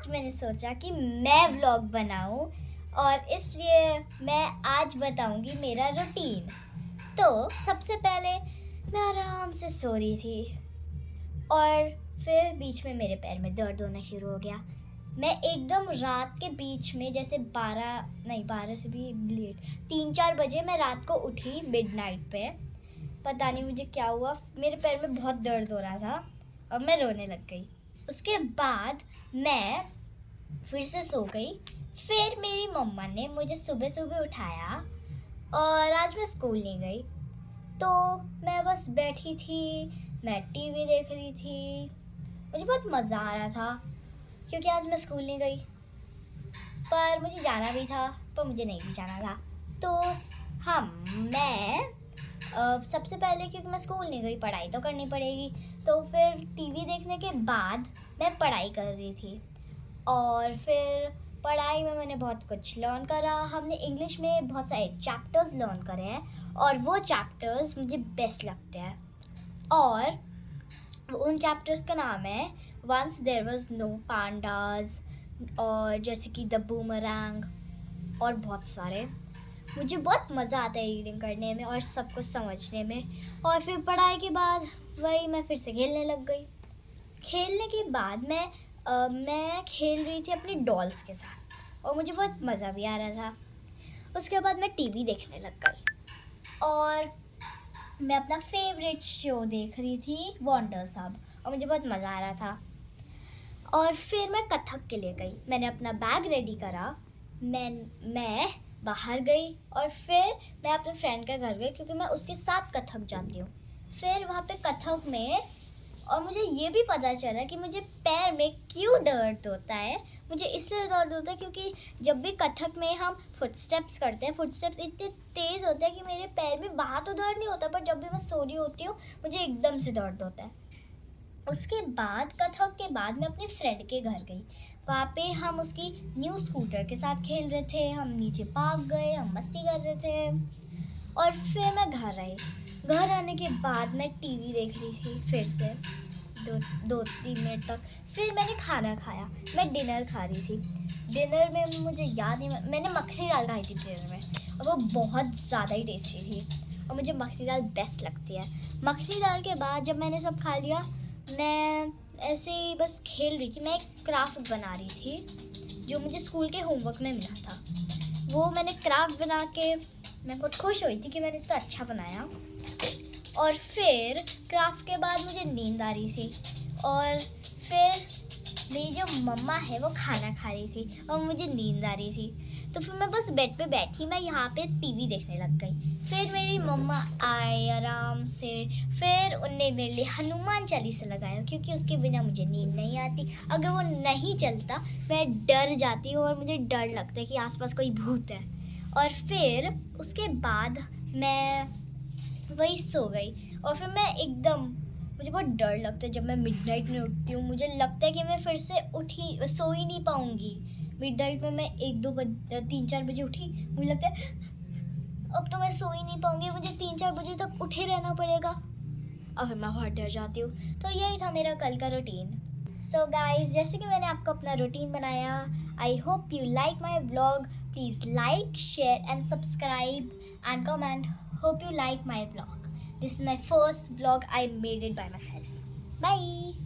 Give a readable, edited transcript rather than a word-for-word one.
आज मैंने सोचा कि मैं व्लॉग बनाऊं और इसलिए मैं आज बताऊंगी मेरा रूटीन। तो सबसे पहले मैं आराम से सो रही थी और फिर बीच में मेरे पैर में दर्द होना शुरू हो गया। मैं एकदम रात के बीच में जैसे 12 से भी लेट 3-4 बजे मैं रात को उठी मिडनाइट पे। पता नहीं मुझे क्या हुआ, मेरे पैर में बहुत दर्द हो रहा था और मैं रोने लग गई। उसके बाद मैं फिर से सो गई। फिर मेरी मम्मा ने मुझे सुबह सुबह उठाया और आज मैं स्कूल नहीं गई। तो मैं बस बैठी थी, मैं टीवी देख रही थी। मुझे बहुत मज़ा आ रहा था क्योंकि आज मैं स्कूल नहीं गई, पर मुझे जाना भी था, पर मुझे नहीं भी जाना था। तो मैं सबसे पहले क्योंकि मैं स्कूल नहीं गई, पढ़ाई तो करनी पड़ेगी। तो फिर टीवी देखने के बाद मैं पढ़ाई कर रही थी और फिर पढ़ाई में मैंने बहुत कुछ लर्न करा। हमने इंग्लिश में बहुत सारे चैप्टर्स लर्न करे हैं और वो चैप्टर्स मुझे बेस्ट लगते हैं। और उन चैप्टर्स का नाम है once there was no pandas, और जैसे कि द बूमरैंग और बहुत सारे। मुझे बहुत मज़ा आता है रीडिंग करने में और सब कुछ समझने में। और फिर पढ़ाई के बाद वही मैं फिर से खेलने लग गई। खेलने के बाद मैं खेल रही थी अपनी डॉल्स के साथ और मुझे बहुत मज़ा भी आ रहा था। उसके बाद मैं टीवी देखने लग गई और मैं अपना फेवरेट शो देख रही थी वंडर सब, और मुझे बहुत मज़ा आ रहा था। और फिर मैं कथक के लिए गई। मैंने अपना बैग रेडी करा, मैं बाहर गई और फिर मैं अपने फ्रेंड के घर गई क्योंकि मैं उसके साथ कथक जाती हूँ। फिर वहाँ पे कथक में और मुझे ये भी पता चला कि मुझे पैर में क्यों दर्द होता है। मुझे इसलिए दर्द होता है क्योंकि जब भी कथक में हम फुटस्टेप्स करते हैं, फुटस्टेप्स इतने तेज़ होते हैं कि मेरे पैर में वहाँ तो दर्द नहीं होता, पर जब भी मैं सो रही होती हूँ मुझे एकदम से दर्द होता है। उसके बाद कथक के बाद मैं अपने फ्रेंड के घर गई। वहाँ पे हम उसकी न्यू स्कूटर के साथ खेल रहे थे, हम नीचे पार्क गए, हम मस्ती कर रहे थे और फिर मैं घर आई। घर आने के बाद मैं टीवी देख रही थी फिर से 2-3 मिनट तक। फिर मैंने खाना खाया, मैं डिनर खा रही थी। डिनर में मुझे याद नहीं, मैंने मखनी दाल खाई थी डिनर में और वो बहुत ज़्यादा ही टेस्टी थी और मुझे मखनी दाल बेस्ट लगती है। मखनी दाल के बाद जब मैंने सब खा लिया, मैं ऐसे ही बस खेल रही थी। मैं एक क्राफ्ट बना रही थी जो मुझे स्कूल के होमवर्क में मिला था। वो मैंने क्राफ्ट बना के मैं बहुत खुश हुई थी कि मैंने इतना अच्छा बनाया। और फिर क्राफ्ट के बाद मुझे नींद आ रही थी और फिर मेरी जो मम्मा है वो खाना खा रही थी और मुझे नींद आ रही थी। तो फिर मैं बस बेड पे बैठी, मैं यहाँ पे टीवी देखने लग गई। फिर मेरी मम्मा आई आराम से, फिर उनने मेरे लिए हनुमान चालीसा लगाया क्योंकि उसके बिना मुझे नींद नहीं आती। अगर वो नहीं चलता मैं डर जाती हूँ और मुझे डर लगता है कि आसपास कोई भूत है। और फिर उसके बाद मैं वही सो गई और फिर मैं एकदम, मुझे बहुत डर लगता है जब मैं मिडनाइट में उठती हूँ। मुझे लगता है कि मैं फिर से सो ही नहीं पाऊँगी। मिडनाइट में मैं 3-4 बजे उठी, मुझे लगता है अब तो मैं सो ही नहीं पाऊँगी, मुझे 3-4 बजे तक उठे रहना पड़ेगा और फिर मैं बहुत डर जाती हूँ। तो यही था मेरा कल का रूटीन। सो गाइज, जैसे कि मैंने आपको अपना रूटीन बनाया, I hope you like my vlog. Please like, share and subscribe and comment. Hope you like my vlog. This is my first vlog. I made it by myself. Bye.